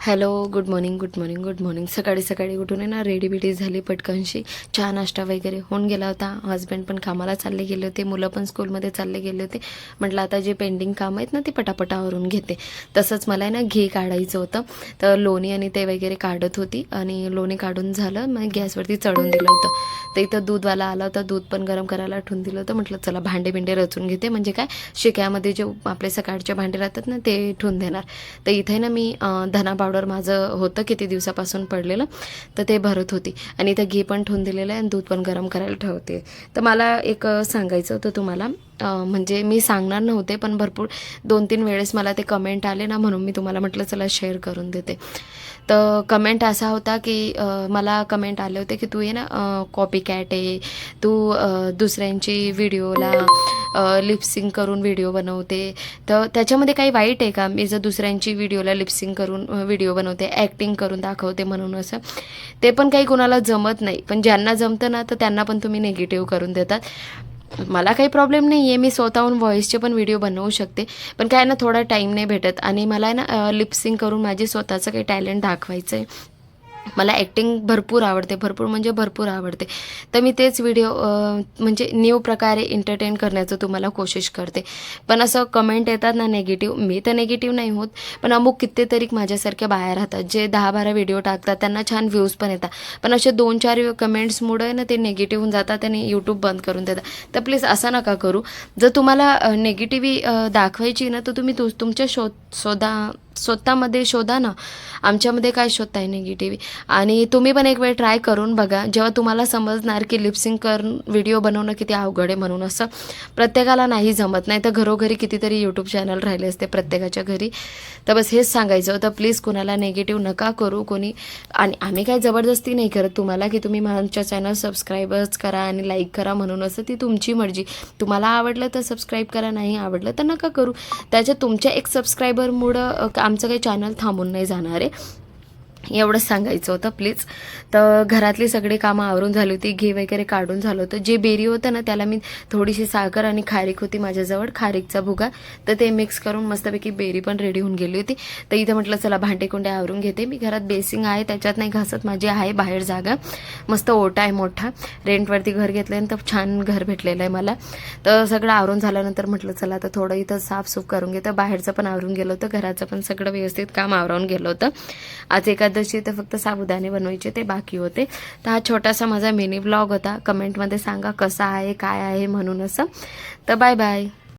Hello, good morning good morning good morning. सकाळी सकाळी उठून आहे ना रेडी बिडी झाली पटकनशी. चहा नाश्ता वगैरे होऊन गेला होता. हस्बंड पण कामाला चालले गेले होते, मुलं पण स्कूलमध्ये चालले गेले होते. म्हटलं आता जे पेंडिंग काम आहेत ना ते पटापटावरून घेते. तसंच मला आहे ना घी काढायचं होतं, तर लोणी आणि ते वगैरे काढत होती. आणि लोणी काढून झालं, मग गॅसवरती चढवून दिलं होतं. तर इथं दूधवाला आला होता, दूध पण गरम करायला ठेवून दिलं होतं. म्हटलं चला भांडे बिंडे रचून घेते, म्हणजे काय शिक्यामध्ये जे आपले सकाळचे भांडे राहतात ना ते ठेवून देणार. तर इथे ना मी धना पावडर माझं होतं किती दिवसापासून पडलेलं, तर ते भरत होती. आणि इथं घी पण ठेवून दिलेलं आहे आणि दूध पण गरम करायला ठेवते. तर मला एक सांगायचं होतं तुम्हाला, म्हणजे मी सांगणार नव्हते पण भरपूर 2-3 वेळेस मला ते कमेंट आले ना, म्हणून मी तुम्हाला म्हटलं चला शेअर करून देते. तर कमेंट असा होता की मला कमेंट आले होते की तू आहे ना कॉपी कॅट आहे, तू दुसऱ्यांची व्हिडिओला लिपसिंग करून व्हिडिओ बनवते. तर त्याच्यामध्ये काही वाईट आहे का? मी जर दुसऱ्यांची व्हिडिओला लिपसिंग करून व्हिडिओ बनवते, ॲक्टिंग करून दाखवते म्हणून असं, ते पण काही कुणाला जमत नाही. पण ज्यांना जमतं ना तर त्यांना पण तुम्ही निगेटिव्ह करून देतात. मला काही प्रॉब्लेम नाही आहे, मी स्वतःहून व्हॉईसचे पण व्हिडिओ बनवू शकते. पण काय ना थोडा टाईम नाही भेटत आणि मला आहे ना लिपसिंग करून माझे स्वतःचं काही टॅलेंट दाखवायचं आहे. मला ॲक्टिंग भरपूर आवडते, भरपूर म्हणजे भरपूर आवडते. तर मी तेच व्हिडिओ म्हणजे न्यू प्रकारे एंटरटेन करण्याचं तुम्हाला कोशिश करते. पण असं कमेंट येतात ना नेगेटिव्ह, मी तर नेगेटिव्ह नाही होत, पण अमुक कितीतरी माझ्यासारख्या बाया राहतात जे 10-12 व्हिडिओ टाकतात, त्यांना छान व्ह्यूज पण येतात. पण असे 2-4 कमेंट्समुळे ना ते नेगेटिव्ह होऊन जातात आणि यूट्यूब बंद करून देतात. तर प्लीज असं नका करू. जर तुम्हाला नेगेटिव्ही दाखवायची ना तर तुम्ही तुमच्या स्वतःमध्ये शोधा ना. आमच्यामध्ये काय शोधताय निगेटिव्ही? आणि तुम्ही पण एक वेळ ट्राय करून बघा, जेव्हा तुम्हाला समजणार की लिपसिंग करून व्हिडिओ बनवणं किती अवघड आहे म्हणून. असं प्रत्येकाला नाही जमत, नाही तर घरोघरी कितीतरी यूट्यूब चॅनल राहिले असते प्रत्येकाच्या घरी. तर बस हेच सांगायचं होतं, प्लीज कुणाला नेगेटिव्ह नका करू कोणी. आणि आम्ही काही जबरदस्ती नाही करत तुम्हाला की तुम्ही आमच्या चॅनल सबस्क्राईबच करा आणि लाईक करा म्हणून. असं ती तुमची मर्जी. तुम्हाला आवडलं तर सबस्क्राईब करा, नाही आवडलं तर नका करू. त्याच्यात तुमच्या एक सबस्क्रायबरमुळं आमचं काही चॅनल थांबून नाही जाणार आहे, एवढंच सांगायचं होतं प्लीज. तर घरातली सगळी कामं आवरून झाली होती, घी वगैरे काढून झालं होतं. जे बेरी होतं ना त्याला मी थोडीशी साखर आणि खारीक होती माझ्याजवळ, खारीकचा भुगा, तर ते मिक्स करून मस्तपैकी बेरी पण रेडी होऊन गेली होती. तर इथं म्हटलं चला भांडे कुंडे आवरून घेते. मी घरात बेसिंग आहे त्याच्यात नाही घासत, माझी आहे बाहेर जागा, मस्त ओटा आहे मोठा. रेंटवरती घर घेतलं आहे तर छान घर भेटलेलं आहे मला. तर सगळं आवरून झाल्यानंतर म्हटलं चला आता थोडं इथं साफसूफ करून घेतं. बाहेरचं पण आवरून गेलं होतं, घराचं पण सगळं व्यवस्थित काम आवरून गेलं होतं. आज एकादशी तर फक्त साबुदाणे बनवायचे ते बाकी होते. तर हा छोटासा माझा मिनी ब्लॉग होता. कमेंटमध्ये सांगा कसा आहे काय आहे म्हणून असं. तर बाय बाय.